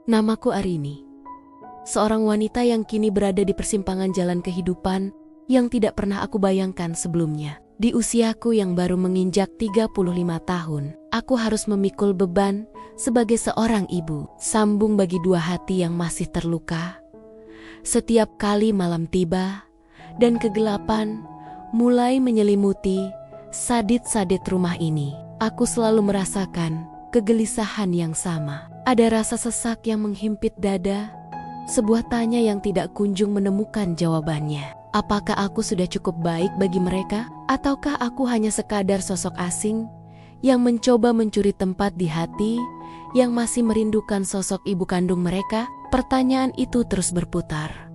Namaku Arini, seorang wanita yang kini berada di persimpangan jalan kehidupan yang tidak pernah aku bayangkan sebelumnya. Di usiaku yang baru menginjak 35 tahun, aku harus memikul beban sebagai seorang ibu, sambung bagi dua hati yang masih terluka. Setiap kali malam tiba dan kegelapan mulai menyelimuti sadit-sadit rumah ini, aku selalu merasakan kegelisahan yang sama. Ada rasa sesak yang menghimpit dada, sebuah tanya yang tidak kunjung menemukan jawabannya. Apakah aku sudah cukup baik bagi mereka? Ataukah aku hanya sekadar sosok asing yang mencoba mencuri tempat di hati yang masih merindukan sosok ibu kandung mereka? Pertanyaan itu terus berputar,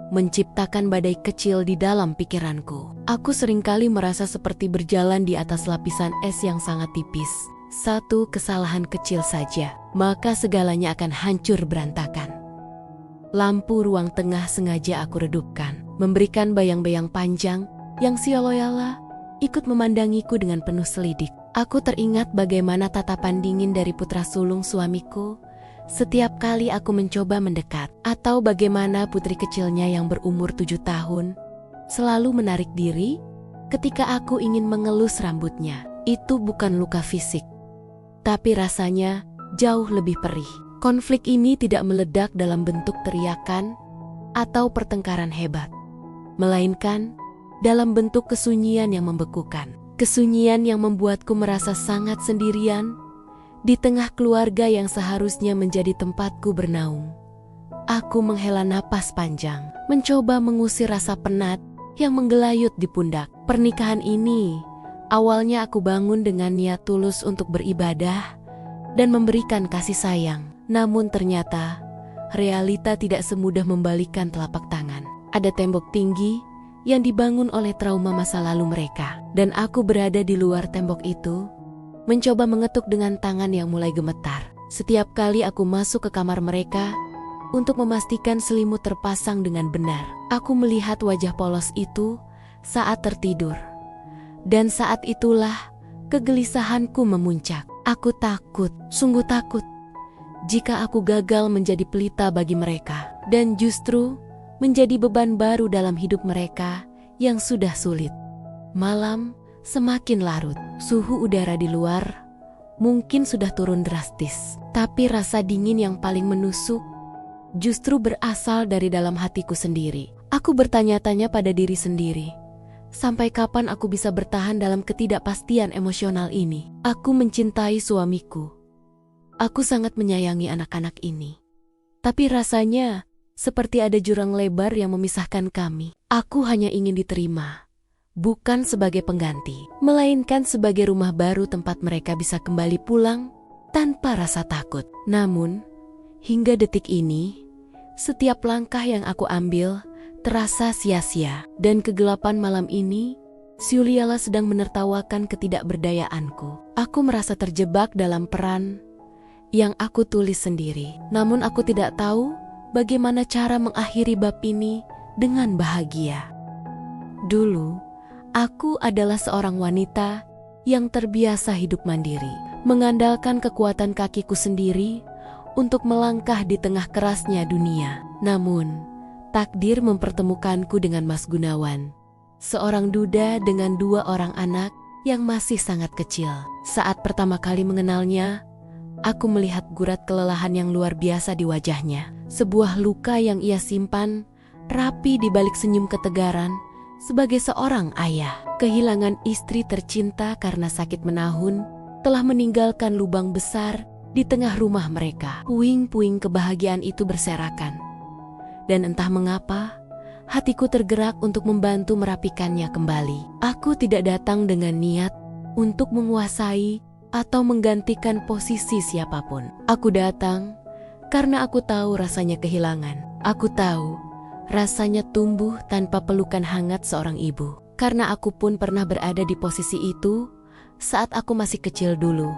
menciptakan badai kecil di dalam pikiranku. Aku seringkali merasa seperti berjalan di atas lapisan es yang sangat tipis. Satu kesalahan kecil saja, maka segalanya akan hancur berantakan. Lampu ruang tengah sengaja aku redupkan, memberikan bayang-bayang panjang yang sialoyala ikut memandangiku dengan penuh selidik. Aku teringat bagaimana tatapan dingin dari putra sulung suamiku setiap kali aku mencoba mendekat, atau bagaimana putri kecilnya yang berumur 7 tahun selalu menarik diri ketika aku ingin mengelus rambutnya. Itu bukan luka fisik, tapi rasanya jauh lebih perih. Konflik ini tidak meledak dalam bentuk teriakan atau pertengkaran hebat, melainkan dalam bentuk kesunyian yang membekukan. Kesunyian yang membuatku merasa sangat sendirian di tengah keluarga yang seharusnya menjadi tempatku bernaung. Aku menghela napas panjang, mencoba mengusir rasa penat yang menggelayut di pundak. Pernikahan ini awalnya aku bangun dengan niat tulus untuk beribadah dan memberikan kasih sayang. Namun ternyata realita tidak semudah membalikan telapak tangan. Ada tembok tinggi yang dibangun oleh trauma masa lalu mereka, dan aku berada di luar tembok itu, mencoba mengetuk dengan tangan yang mulai gemetar. Setiap kali aku masuk ke kamar mereka untuk memastikan selimut terpasang dengan benar, aku melihat wajah polos itu saat tertidur. Dan saat itulah kegelisahanku memuncak. Aku takut, sungguh takut, jika aku gagal menjadi pelita bagi mereka, dan justru menjadi beban baru dalam hidup mereka yang sudah sulit. Malam semakin larut, suhu udara di luar mungkin sudah turun drastis, tapi rasa dingin yang paling menusuk justru berasal dari dalam hatiku sendiri. Aku bertanya-tanya pada diri sendiri, sampai kapan aku bisa bertahan dalam ketidakpastian emosional ini? Aku mencintai suamiku. Aku sangat menyayangi anak-anak ini. Tapi rasanya seperti ada jurang lebar yang memisahkan kami. Aku hanya ingin diterima, bukan sebagai pengganti, melainkan sebagai rumah baru tempat mereka bisa kembali pulang tanpa rasa takut. Namun, hingga detik ini, setiap langkah yang aku ambil terasa sia-sia. Dan kegelapan malam ini, Siuliala sedang menertawakan ketidakberdayaanku. Aku merasa terjebak dalam peran yang aku tulis sendiri. Namun aku tidak tahu bagaimana cara mengakhiri bab ini dengan bahagia. Dulu, aku adalah seorang wanita yang terbiasa hidup mandiri, mengandalkan kekuatan kakiku sendiri untuk melangkah di tengah kerasnya dunia. Namun, takdir mempertemukanku dengan Mas Gunawan, seorang duda dengan 2 orang anak yang masih sangat kecil. Saat pertama kali mengenalnya, aku melihat gurat kelelahan yang luar biasa di wajahnya. Sebuah luka yang ia simpan rapi di balik senyum ketegaran sebagai seorang ayah. Kehilangan istri tercinta karena sakit menahun telah meninggalkan lubang besar di tengah rumah mereka. Puing-puing kebahagiaan itu berserakan. Dan entah mengapa, hatiku tergerak untuk membantu merapikannya kembali. Aku tidak datang dengan niat untuk menguasai atau menggantikan posisi siapapun. Aku datang karena aku tahu rasanya kehilangan. Aku tahu rasanya tumbuh tanpa pelukan hangat seorang ibu. Karena aku pun pernah berada di posisi itu saat aku masih kecil dulu.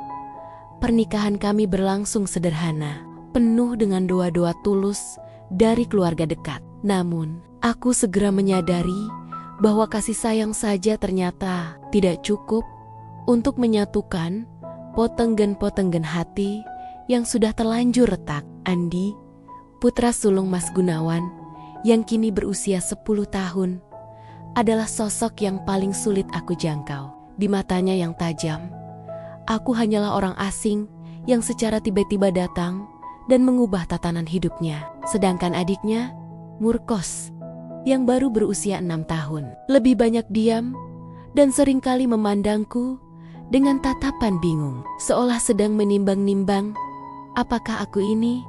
Pernikahan kami berlangsung sederhana, penuh dengan doa-doa tulus dari keluarga dekat. Namun, aku segera menyadari bahwa kasih sayang saja ternyata tidak cukup untuk menyatukan potenggen-potenggen hati yang sudah terlanjur retak. Andi, putra sulung Mas Gunawan, yang kini berusia 10 tahun, adalah sosok yang paling sulit aku jangkau. Di matanya yang tajam, aku hanyalah orang asing yang secara tiba-tiba datang dan mengubah tatanan hidupnya. Sedangkan adiknya, Murkos, yang baru berusia 6 tahun, lebih banyak diam dan seringkali memandangku dengan tatapan bingung, seolah sedang menimbang-nimbang apakah aku ini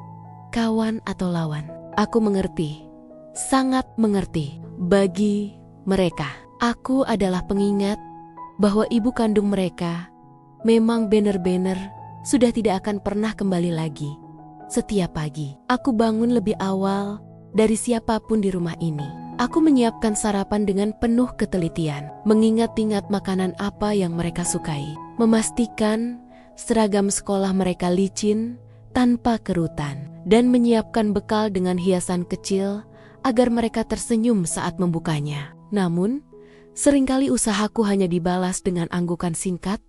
kawan atau lawan. Aku mengerti, sangat mengerti. Bagi mereka, aku adalah pengingat bahwa ibu kandung mereka memang benar-benar sudah tidak akan pernah kembali lagi. Setiap pagi, aku bangun lebih awal dari siapapun di rumah ini. Aku menyiapkan sarapan dengan penuh ketelitian, mengingat-ingat makanan apa yang mereka sukai, memastikan seragam sekolah mereka licin tanpa kerutan, dan menyiapkan bekal dengan hiasan kecil agar mereka tersenyum saat membukanya. Namun, seringkali usahaku hanya dibalas dengan anggukan singkat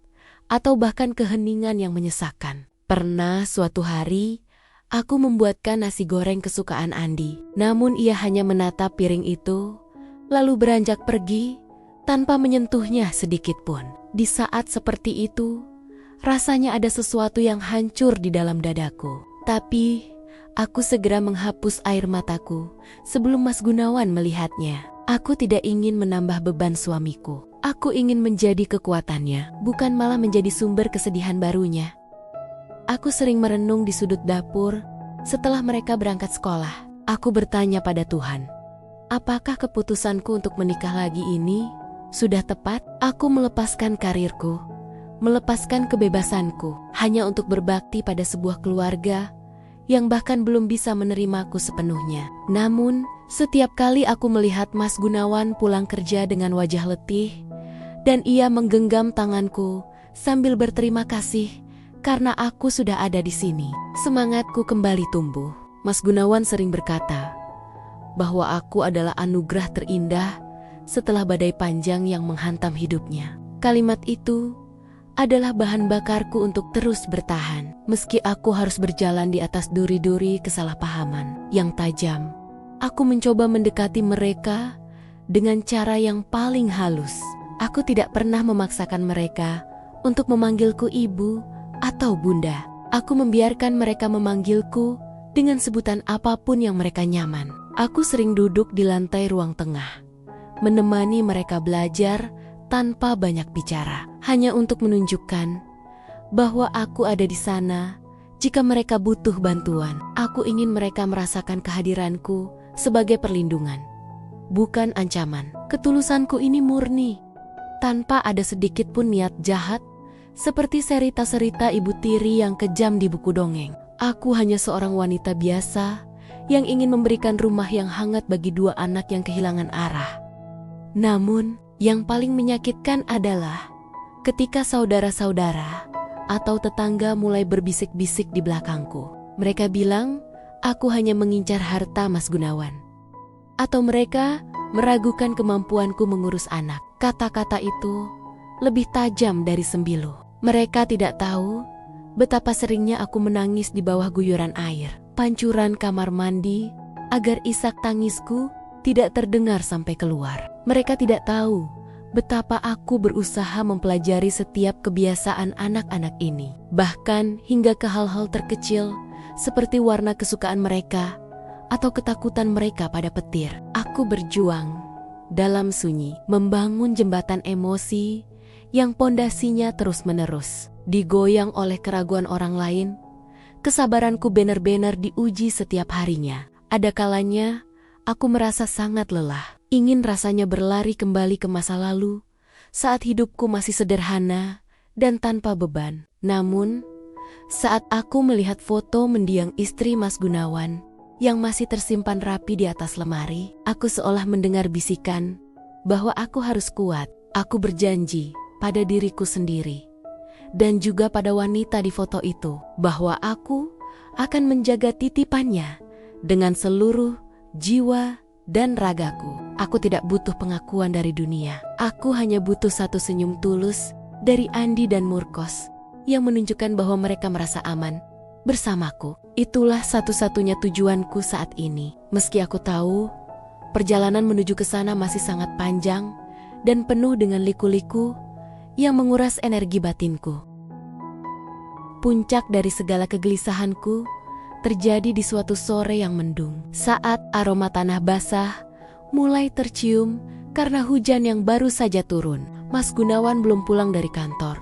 atau bahkan keheningan yang menyesakan. Pernah suatu hari, aku membuatkan nasi goreng kesukaan Andi. Namun ia hanya menatap piring itu, lalu beranjak pergi tanpa menyentuhnya sedikit pun. Di saat seperti itu, rasanya ada sesuatu yang hancur di dalam dadaku. Tapi, aku segera menghapus air mataku sebelum Mas Gunawan melihatnya. Aku tidak ingin menambah beban suamiku. Aku ingin menjadi kekuatannya, bukan malah menjadi sumber kesedihan barunya. Aku sering merenung di sudut dapur setelah mereka berangkat sekolah. Aku bertanya pada Tuhan, apakah keputusanku untuk menikah lagi ini sudah tepat? Aku melepaskan karirku, melepaskan kebebasanku, hanya untuk berbakti pada sebuah keluarga yang bahkan belum bisa menerimaku sepenuhnya. Namun, setiap kali aku melihat Mas Gunawan pulang kerja dengan wajah letih, dan ia menggenggam tanganku sambil berterima kasih karena aku sudah ada di sini, semangatku kembali tumbuh. Mas Gunawan sering berkata bahwa aku adalah anugerah terindah setelah badai panjang yang menghantam hidupnya. Kalimat itu adalah bahan bakarku untuk terus bertahan, meski aku harus berjalan di atas duri-duri kesalahpahaman yang tajam. Aku mencoba mendekati mereka dengan cara yang paling halus. Aku tidak pernah memaksakan mereka untuk memanggilku ibu atau bunda. Aku membiarkan mereka memanggilku dengan sebutan apapun yang mereka nyaman. Aku sering duduk di lantai ruang tengah, menemani mereka belajar tanpa banyak bicara, hanya untuk menunjukkan bahwa aku ada di sana jika mereka butuh bantuan. Aku ingin mereka merasakan kehadiranku sebagai perlindungan, bukan ancaman. Ketulusanku ini murni, tanpa ada sedikit pun niat jahat, seperti cerita-cerita ibu tiri yang kejam di buku dongeng. Aku hanya seorang wanita biasa yang ingin memberikan rumah yang hangat bagi 2 anak yang kehilangan arah. Namun, yang paling menyakitkan adalah ketika saudara-saudara atau tetangga mulai berbisik-bisik di belakangku. Mereka bilang aku hanya mengincar harta Mas Gunawan, atau mereka meragukan kemampuanku mengurus anak. Kata-kata itu lebih tajam dari sembilu. Mereka tidak tahu betapa seringnya aku menangis di bawah guyuran air pancuran kamar mandi agar isak tangisku tidak terdengar sampai keluar. Mereka tidak tahu betapa aku berusaha mempelajari setiap kebiasaan anak-anak ini, bahkan hingga ke hal-hal terkecil seperti warna kesukaan mereka atau ketakutan mereka pada petir. Aku berjuang dalam sunyi, membangun jembatan emosi yang pondasinya terus-menerus digoyang oleh keraguan orang lain. Kesabaranku benar-benar diuji setiap harinya. Ada kalanya aku merasa sangat lelah, ingin rasanya berlari kembali ke masa lalu saat hidupku masih sederhana dan tanpa beban. Namun, saat aku melihat foto mendiang istri Mas Gunawan yang masih tersimpan rapi di atas lemari, aku seolah mendengar bisikan bahwa aku harus kuat. Aku berjanji pada diriku sendiri dan juga pada wanita di foto itu bahwa aku akan menjaga titipannya dengan seluruh jiwa dan ragaku. Aku tidak butuh pengakuan dari dunia. Aku hanya butuh satu senyum tulus dari Andi dan Murkos yang menunjukkan bahwa mereka merasa aman bersamaku. Itulah satu-satunya tujuanku saat ini. Meski aku tahu perjalanan menuju ke sana masih sangat panjang dan penuh dengan liku-liku yang menguras energi batinku. Puncak dari segala kegelisahanku terjadi di suatu sore yang mendung, saat aroma tanah basah mulai tercium karena hujan yang baru saja turun. Mas Gunawan belum pulang dari kantor,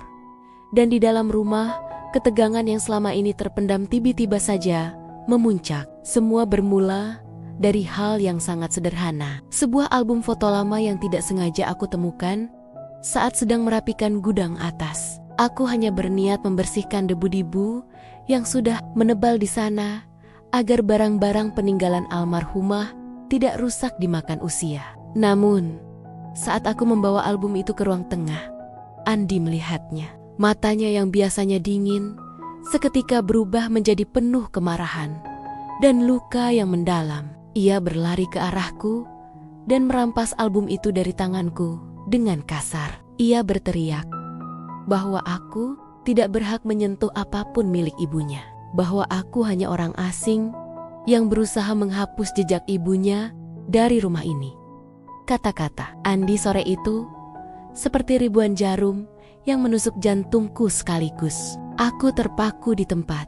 dan di dalam rumah ketegangan yang selama ini terpendam tiba-tiba saja memuncak. Semua bermula dari hal yang sangat sederhana. Sebuah album foto lama yang tidak sengaja aku temukan saat sedang merapikan gudang atas. Aku hanya berniat membersihkan debu-debu yang sudah menebal di sana agar barang-barang peninggalan almarhumah tidak rusak dimakan usia. Namun, saat aku membawa album itu ke ruang tengah, Andi melihatnya. Matanya yang biasanya dingin seketika berubah menjadi penuh kemarahan dan luka yang mendalam. Ia berlari ke arahku dan merampas album itu dari tanganku dengan kasar. Ia berteriak bahwa aku tidak berhak menyentuh apapun milik ibunya, bahwa aku hanya orang asing yang berusaha menghapus jejak ibunya dari rumah ini. Kata-kata Andi sore itu seperti ribuan jarum yang menusuk jantungku sekaligus. Aku terpaku di tempat,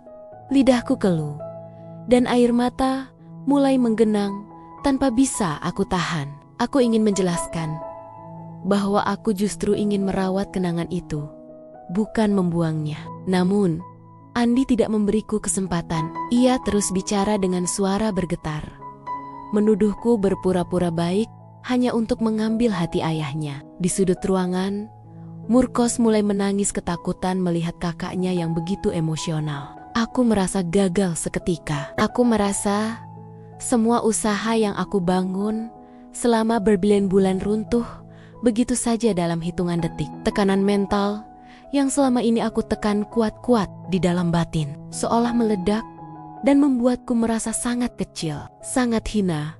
lidahku keluh, dan air mata mulai menggenang tanpa bisa aku tahan. Aku ingin menjelaskan bahwa aku justru ingin merawat kenangan itu, bukan membuangnya. Namun, Andi tidak memberiku kesempatan. Ia terus bicara dengan suara bergetar, menuduhku berpura-pura baik hanya untuk mengambil hati ayahnya. Di sudut ruangan, Murkos mulai menangis ketakutan melihat kakaknya yang begitu emosional. Aku merasa gagal seketika. Aku merasa semua usaha yang aku bangun selama berbulan-bulan runtuh begitu saja dalam hitungan detik. Tekanan mental yang selama ini aku tekan kuat-kuat di dalam batin seolah meledak dan membuatku merasa sangat kecil, sangat hina,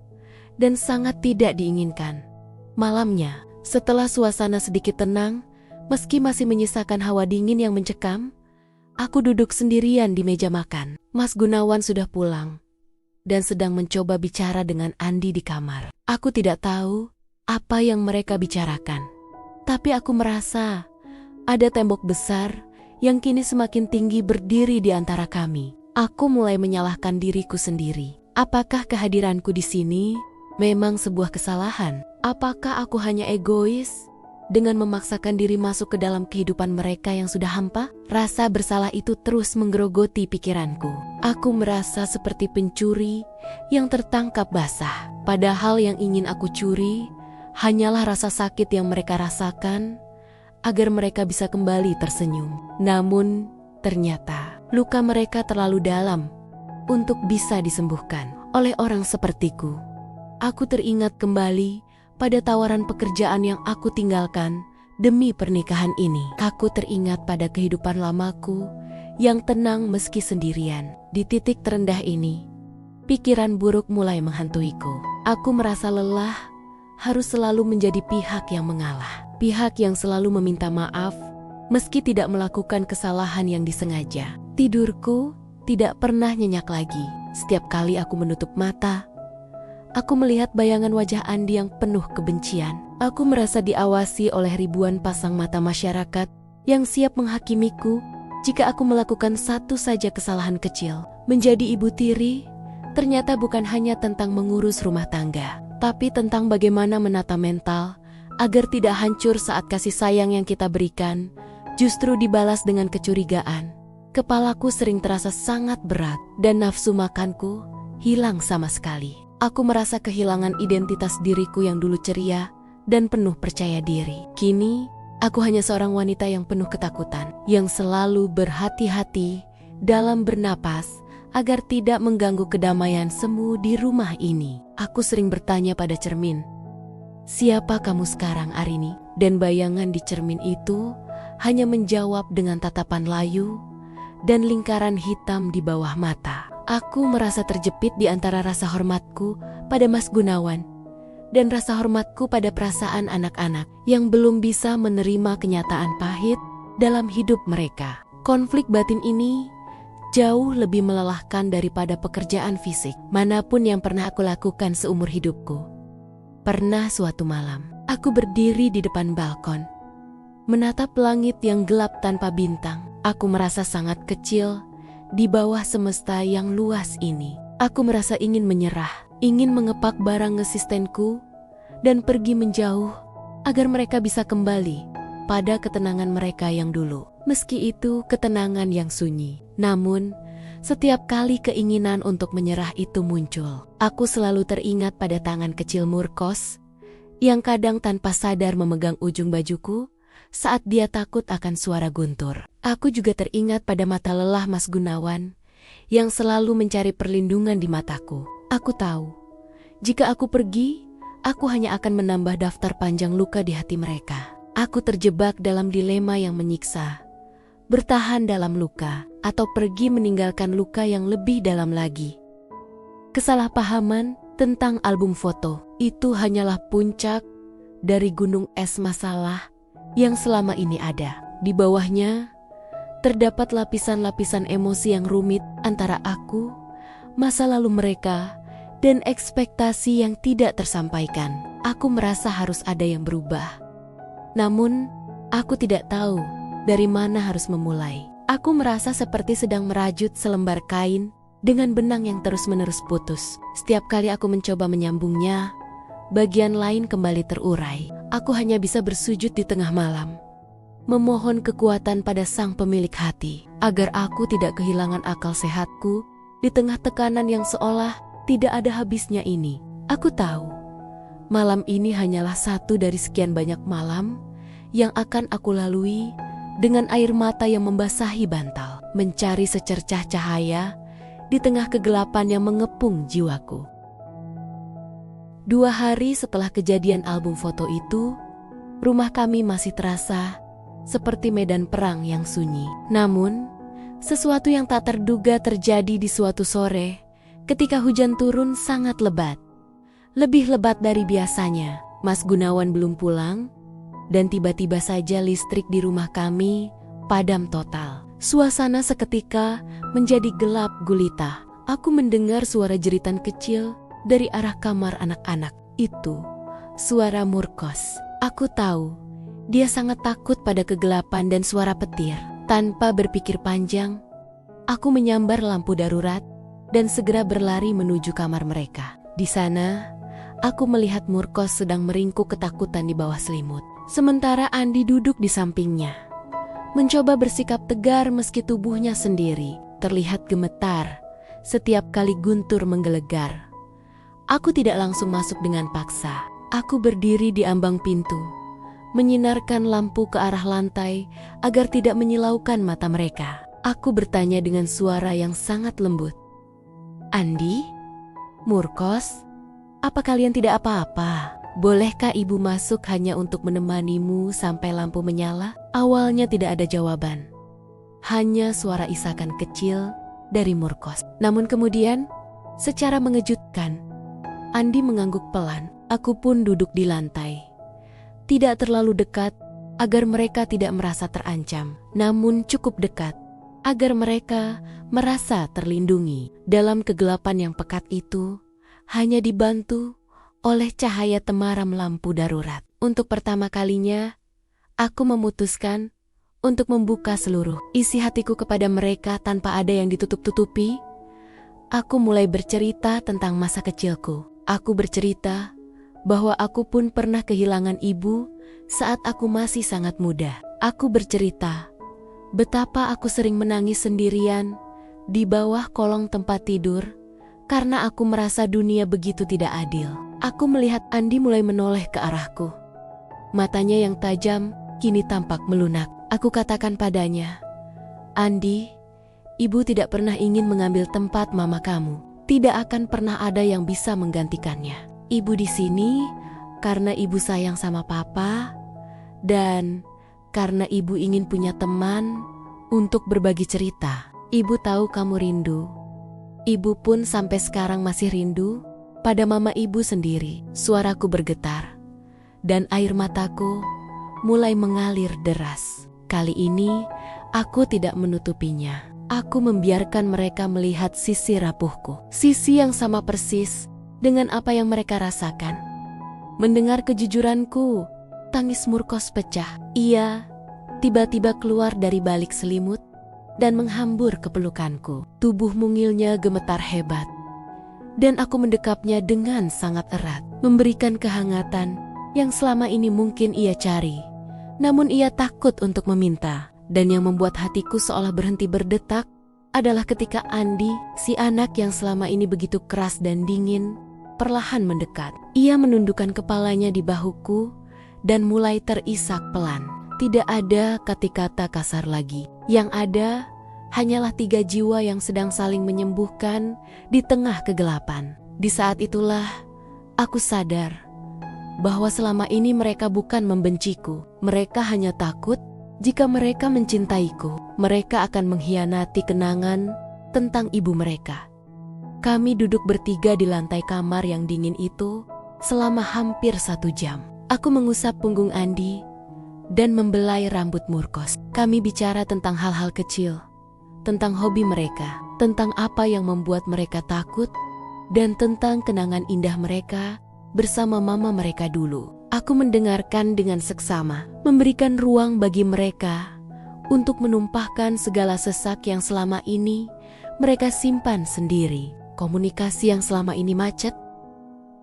dan sangat tidak diinginkan. Malamnya, setelah suasana sedikit tenang, meski masih menyisakan hawa dingin yang mencekam, aku duduk sendirian di meja makan. Mas Gunawan sudah pulang dan sedang mencoba bicara dengan Andi di kamar. Aku tidak tahu apa yang mereka bicarakan, tapi aku merasa ada tembok besar yang kini semakin tinggi berdiri di antara kami. Aku mulai menyalahkan diriku sendiri. Apakah kehadiranku di sini memang sebuah kesalahan? Apakah aku hanya egois dengan memaksakan diri masuk ke dalam kehidupan mereka yang sudah hampa? Rasa bersalah itu terus menggerogoti pikiranku. Aku merasa seperti pencuri yang tertangkap basah. Padahal yang ingin aku curi hanyalah rasa sakit yang mereka rasakan agar mereka bisa kembali tersenyum. Namun, ternyata luka mereka terlalu dalam untuk bisa disembuhkan oleh orang sepertiku. Aku teringat kembali pada tawaran pekerjaan yang aku tinggalkan demi pernikahan ini. Aku teringat pada kehidupan lamaku yang tenang meski sendirian. Di titik terendah ini, pikiran buruk mulai menghantuiku. Aku merasa lelah harus selalu menjadi pihak yang mengalah, pihak yang selalu meminta maaf meski tidak melakukan kesalahan yang disengaja. Tidurku tidak pernah nyenyak lagi. Setiap kali aku menutup mata, aku melihat bayangan wajah Andi yang penuh kebencian. Aku merasa diawasi oleh ribuan pasang mata masyarakat yang siap menghakimiku jika aku melakukan satu saja kesalahan kecil. Menjadi ibu tiri ternyata bukan hanya tentang mengurus rumah tangga, tapi tentang bagaimana menata mental agar tidak hancur saat kasih sayang yang kita berikan justru dibalas dengan kecurigaan. Kepalaku sering terasa sangat berat dan nafsu makanku hilang sama sekali. Aku merasa kehilangan identitas diriku yang dulu ceria dan penuh percaya diri. Kini, aku hanya seorang wanita yang penuh ketakutan, yang selalu berhati-hati dalam bernapas agar tidak mengganggu kedamaian semu di rumah ini. Aku sering bertanya pada cermin, "Siapa kamu sekarang, Arini?" Dan bayangan di cermin itu hanya menjawab dengan tatapan layu dan lingkaran hitam di bawah mata. Aku merasa terjepit di antara rasa hormatku pada Mas Gunawan dan rasa hormatku pada perasaan anak-anak yang belum bisa menerima kenyataan pahit dalam hidup mereka. Konflik batin ini jauh lebih melelahkan daripada pekerjaan fisik manapun yang pernah aku lakukan seumur hidupku. Pernah suatu malam, aku berdiri di depan balkon, menatap langit yang gelap tanpa bintang. Aku merasa sangat kecil di bawah semesta yang luas ini. Aku merasa ingin menyerah, ingin mengepak barang asistenku dan pergi menjauh agar mereka bisa kembali pada ketenangan mereka yang dulu. Meski itu ketenangan yang sunyi. Namun, setiap kali keinginan untuk menyerah itu muncul, aku selalu teringat pada tangan kecil Murkos yang kadang tanpa sadar memegang ujung bajuku saat dia takut akan suara guntur. Aku juga teringat pada mata lelah Mas Gunawan yang selalu mencari perlindungan di mataku. Aku tahu, jika aku pergi, aku hanya akan menambah daftar panjang luka di hati mereka. Aku terjebak dalam dilema yang menyiksa, bertahan dalam luka atau pergi meninggalkan luka yang lebih dalam lagi. Kesalahpahaman tentang album foto itu hanyalah puncak dari gunung es masalah yang selama ini ada. Di bawahnya terdapat lapisan-lapisan emosi yang rumit antara aku, masa lalu mereka, dan ekspektasi yang tidak tersampaikan. Aku merasa harus ada yang berubah. Namun, aku tidak tahu dari mana harus memulai. Aku merasa seperti sedang merajut selembar kain dengan benang yang terus-menerus putus. Setiap kali aku mencoba menyambungnya, bagian lain kembali terurai. Aku hanya bisa bersujud di tengah malam, memohon kekuatan pada sang pemilik hati, agar aku tidak kehilangan akal sehatku di tengah tekanan yang seolah tidak ada habisnya ini. Aku tahu, malam ini hanyalah satu dari sekian banyak malam yang akan aku lalui dengan air mata yang membasahi bantal, mencari secercah cahaya di tengah kegelapan yang mengepung jiwaku. 2 hari setelah kejadian album foto itu, rumah kami masih terasa seperti medan perang yang sunyi. Namun, sesuatu yang tak terduga terjadi di suatu sore ketika hujan turun sangat lebat. Lebih lebat dari biasanya. Mas Gunawan belum pulang, dan tiba-tiba saja listrik di rumah kami padam total. Suasana seketika menjadi gelap gulita. Aku mendengar suara jeritan kecil dari arah kamar anak-anak. Itu suara Murkos. Aku tahu dia sangat takut pada kegelapan dan suara petir. Tanpa berpikir panjang, aku menyambar lampu darurat dan segera berlari menuju kamar mereka. Di sana, aku melihat Murkos sedang meringkuk ketakutan di bawah selimut. Sementara Andi duduk di sampingnya, mencoba bersikap tegar meski tubuhnya sendiri terlihat gemetar setiap kali guntur menggelegar. Aku tidak langsung masuk dengan paksa. Aku berdiri di ambang pintu, menyinarkan lampu ke arah lantai agar tidak menyilaukan mata mereka. Aku bertanya dengan suara yang sangat lembut. Andi? Murkos? Apa kalian tidak apa-apa? Bolehkah ibu masuk hanya untuk menemanimu sampai lampu menyala? Awalnya tidak ada jawaban. Hanya suara isakan kecil dari Murkos. Namun kemudian, secara mengejutkan, Andi mengangguk pelan. Aku pun duduk di lantai. Tidak terlalu dekat agar mereka tidak merasa terancam, namun cukup dekat agar mereka merasa terlindungi. Dalam kegelapan yang pekat itu, hanya dibantu oleh cahaya temaram lampu darurat. Untuk pertama kalinya, aku memutuskan untuk membuka seluruh isi hatiku kepada mereka tanpa ada yang ditutup-tutupi. Aku mulai bercerita tentang masa kecilku. Aku bercerita bahwa aku pun pernah kehilangan ibu saat aku masih sangat muda. Aku bercerita betapa aku sering menangis sendirian di bawah kolong tempat tidur karena aku merasa dunia begitu tidak adil. Aku melihat Andi mulai menoleh ke arahku. Matanya yang tajam kini tampak melunak. Aku katakan padanya, Andi, ibu tidak pernah ingin mengambil tempat mama kamu. Tidak akan pernah ada yang bisa menggantikannya. Ibu di sini karena ibu sayang sama papa dan karena ibu ingin punya teman untuk berbagi cerita. Ibu tahu kamu rindu. Ibu pun sampai sekarang masih rindu pada mama ibu sendiri. Suaraku bergetar dan air mataku mulai mengalir deras. Kali ini aku tidak menutupinya. Aku membiarkan mereka melihat sisi rapuhku, sisi yang sama persis dengan apa yang mereka rasakan. Mendengar kejujuranku, tangis Murkos pecah. Ia tiba-tiba keluar dari balik selimut dan menghambur ke pelukanku. Tubuh mungilnya gemetar hebat, dan aku mendekapnya dengan sangat erat, memberikan kehangatan yang selama ini mungkin ia cari. Namun ia takut untuk meminta. Dan yang membuat hatiku seolah berhenti berdetak adalah ketika Andi, si anak yang selama ini begitu keras dan dingin, perlahan mendekat. Ia menundukkan kepalanya di bahuku dan mulai terisak pelan. Tidak ada kata-kata kasar lagi. Yang ada hanyalah 3 jiwa yang sedang saling menyembuhkan di tengah kegelapan. Di saat itulah aku sadar bahwa selama ini mereka bukan membenciku. Mereka hanya takut jika mereka mencintaiku, mereka akan mengkhianati kenangan tentang ibu mereka. Kami duduk bertiga di lantai kamar yang dingin itu selama hampir 1 jam. Aku mengusap punggung Andi dan membelai rambut Murkos. Kami bicara tentang hal-hal kecil, tentang hobi mereka, tentang apa yang membuat mereka takut, dan tentang kenangan indah mereka bersama mama mereka dulu. Aku mendengarkan dengan seksama, memberikan ruang bagi mereka untuk menumpahkan segala sesak yang selama ini mereka simpan sendiri. Komunikasi yang selama ini macet,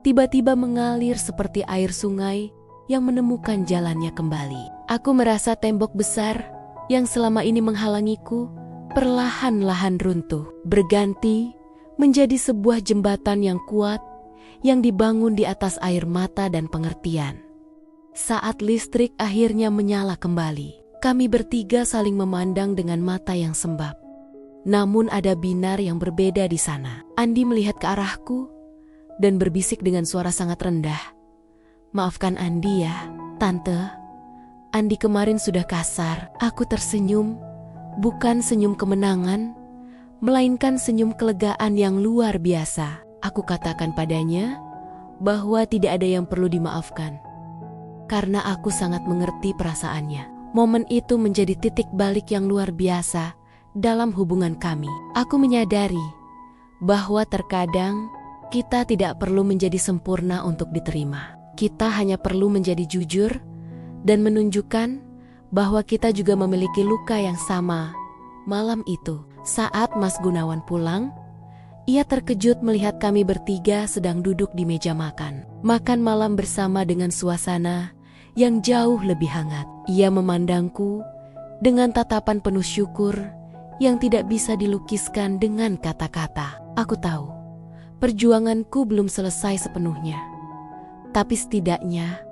tiba-tiba mengalir seperti air sungai yang menemukan jalannya kembali. Aku merasa tembok besar yang selama ini menghalangiku perlahan-lahan runtuh, berganti menjadi sebuah jembatan yang kuat yang dibangun di atas air mata dan pengertian. Saat listrik akhirnya menyala kembali, kami bertiga saling memandang dengan mata yang sembab. Namun ada binar yang berbeda di sana. Andi melihat ke arahku dan berbisik dengan suara sangat rendah. "Maafkan Andi ya, Tante. Andi kemarin sudah kasar." Aku tersenyum, bukan senyum kemenangan, melainkan senyum kelegaan yang luar biasa. Aku katakan padanya bahwa tidak ada yang perlu dimaafkan, karena aku sangat mengerti perasaannya. Momen itu menjadi titik balik yang luar biasa dalam hubungan kami. Aku menyadari bahwa terkadang kita tidak perlu menjadi sempurna untuk diterima. Kita hanya perlu menjadi jujur dan menunjukkan bahwa kita juga memiliki luka yang sama. Malam itu, saat Mas Gunawan pulang, ia terkejut melihat kami bertiga sedang duduk di meja makan. Makan malam bersama dengan suasana yang jauh lebih hangat. Ia memandangku dengan tatapan penuh syukur yang tidak bisa dilukiskan dengan kata-kata. Aku tahu, perjuanganku belum selesai sepenuhnya. Tapi setidaknya,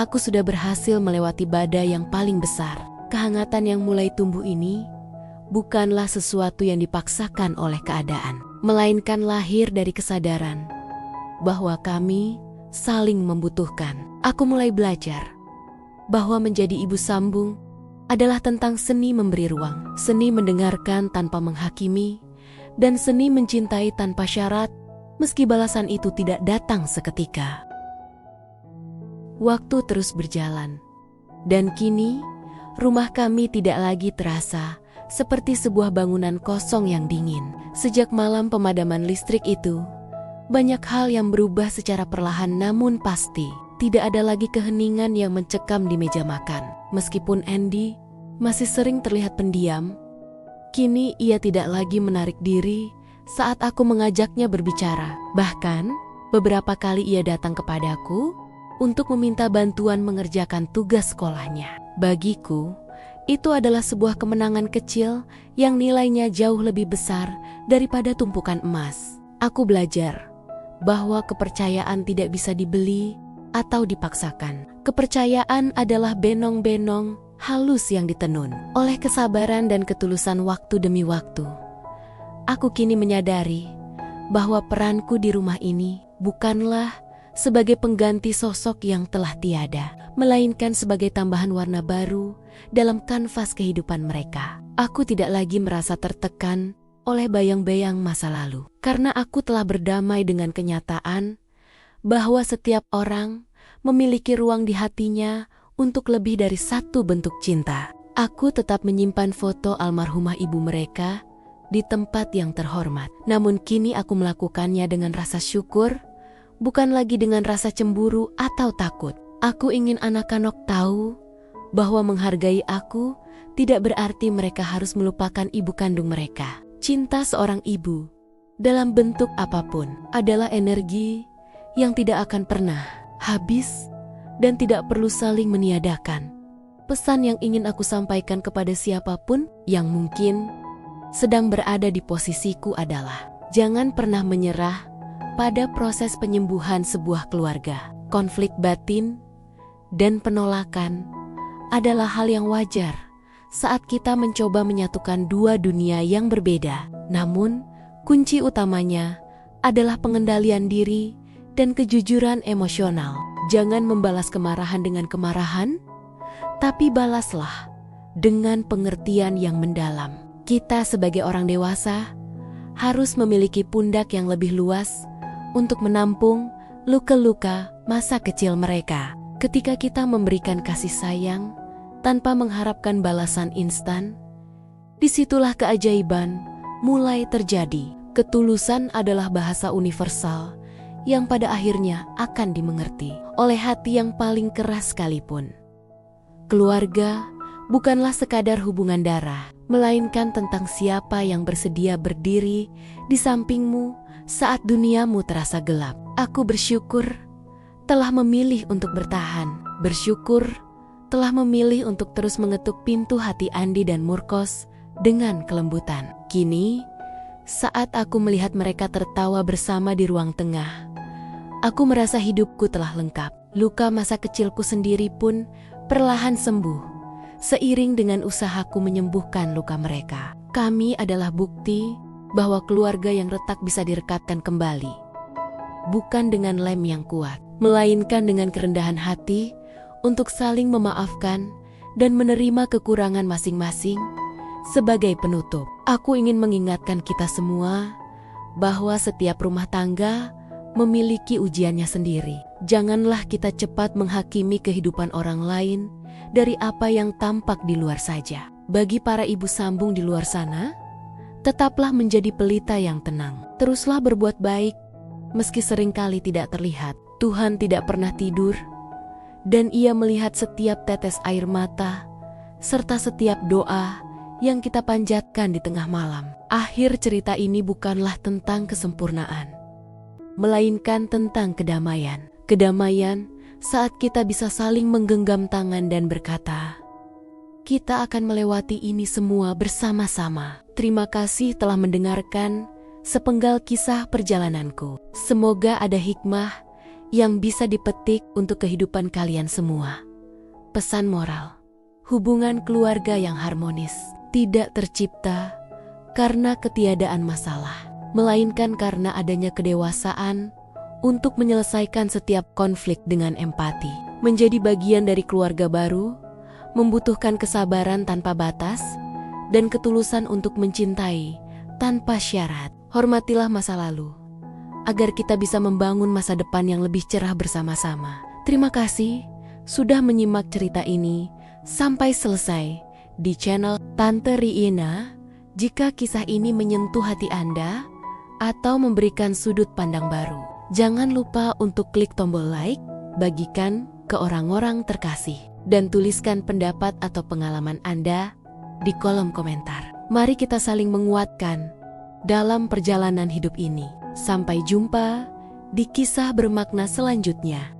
aku sudah berhasil melewati badai yang paling besar. Kehangatan yang mulai tumbuh ini bukanlah sesuatu yang dipaksakan oleh keadaan, melainkan lahir dari kesadaran bahwa kami saling membutuhkan. Aku mulai belajar bahwa menjadi ibu sambung adalah tentang seni memberi ruang, seni mendengarkan tanpa menghakimi, dan seni mencintai tanpa syarat, meski balasan itu tidak datang seketika. Waktu terus berjalan, dan kini rumah kami tidak lagi terasa seperti sebuah bangunan kosong yang dingin. Sejak malam pemadaman listrik itu, banyak hal yang berubah secara perlahan namun pasti. Tidak ada lagi keheningan yang mencekam di meja makan. Meskipun Andi masih sering terlihat pendiam, kini ia tidak lagi menarik diri saat aku mengajaknya berbicara. Bahkan, beberapa kali ia datang kepadaku untuk meminta bantuan mengerjakan tugas sekolahnya. Bagiku, itu adalah sebuah kemenangan kecil yang nilainya jauh lebih besar daripada tumpukan emas. Aku belajar bahwa kepercayaan tidak bisa dibeli atau dipaksakan. Kepercayaan adalah benong-benong halus yang ditenun oleh kesabaran dan ketulusan waktu demi waktu. Aku kini menyadari bahwa peranku di rumah ini bukanlah sebagai pengganti sosok yang telah tiada, melainkan sebagai tambahan warna baru dalam kanvas kehidupan mereka. Aku tidak lagi merasa tertekan oleh bayang-bayang masa lalu, karena aku telah berdamai dengan kenyataan bahwa setiap orang memiliki ruang di hatinya untuk lebih dari satu bentuk cinta. Aku tetap menyimpan foto almarhumah ibu mereka di tempat yang terhormat. Namun kini aku melakukannya dengan rasa syukur, bukan lagi dengan rasa cemburu atau takut. Aku ingin anak-anak tahu bahwa menghargai aku tidak berarti mereka harus melupakan ibu kandung mereka. Cinta seorang ibu dalam bentuk apapun adalah energi yang tidak akan pernah habis dan tidak perlu saling meniadakan. Pesan yang ingin aku sampaikan kepada siapapun yang mungkin sedang berada di posisiku adalah jangan pernah menyerah pada proses penyembuhan sebuah keluarga. Konflik batin dan penolakan adalah hal yang wajar saat kita mencoba menyatukan dua dunia yang berbeda. Namun, kunci utamanya adalah pengendalian diri dan kejujuran emosional. Jangan membalas kemarahan dengan kemarahan, tapi balaslah dengan pengertian yang mendalam. Kita sebagai orang dewasa harus memiliki pundak yang lebih luas untuk menampung luka-luka masa kecil mereka. Ketika kita memberikan kasih sayang tanpa mengharapkan balasan instan, disitulah keajaiban mulai terjadi. Ketulusan adalah bahasa universal yang pada akhirnya akan dimengerti oleh hati yang paling keras sekalipun. Keluarga bukanlah sekadar hubungan darah, melainkan tentang siapa yang bersedia berdiri di sampingmu saat duniamu terasa gelap. Aku bersyukur telah memilih untuk bertahan, bersyukur telah memilih untuk terus mengetuk pintu hati Andi dan Murkos dengan kelembutan. Kini, saat aku melihat mereka tertawa bersama di ruang tengah, aku merasa hidupku telah lengkap. Luka masa kecilku sendiri pun perlahan sembuh, seiring dengan usahaku menyembuhkan luka mereka. Kami adalah bukti bahwa keluarga yang retak bisa direkatkan kembali, bukan dengan lem yang kuat, melainkan dengan kerendahan hati untuk saling memaafkan dan menerima kekurangan masing-masing. Sebagai penutup, aku ingin mengingatkan kita semua bahwa setiap rumah tangga memiliki ujiannya sendiri. Janganlah kita cepat menghakimi kehidupan orang lain dari apa yang tampak di luar saja. Bagi para ibu sambung di luar sana, tetaplah menjadi pelita yang tenang. Teruslah berbuat baik, meski seringkali tidak terlihat. Tuhan tidak pernah tidur, dan Ia melihat setiap tetes air mata, serta setiap doa yang kita panjatkan di tengah malam. Akhir cerita ini bukanlah tentang kesempurnaan, melainkan tentang kedamaian. Kedamaian saat kita bisa saling menggenggam tangan dan berkata, kita akan melewati ini semua bersama-sama. Terima kasih telah mendengarkan sepenggal kisah perjalananku. Semoga ada hikmah yang bisa dipetik untuk kehidupan kalian semua. Pesan moral: hubungan keluarga yang harmonis tidak tercipta karena ketiadaan masalah, melainkan karena adanya kedewasaan untuk menyelesaikan setiap konflik dengan empati. Menjadi bagian dari keluarga baru membutuhkan kesabaran tanpa batas dan ketulusan untuk mencintai tanpa syarat. Hormatilah masa lalu, agar kita bisa membangun masa depan yang lebih cerah bersama-sama. Terima kasih sudah menyimak cerita ini sampai selesai di channel Tante Riina. Jika kisah ini menyentuh hati Anda atau memberikan sudut pandang baru, jangan lupa untuk klik tombol like, bagikan ke orang-orang terkasih, dan tuliskan pendapat atau pengalaman Anda di kolom komentar. Mari kita saling menguatkan dalam perjalanan hidup ini. Sampai jumpa di kisah bermakna selanjutnya.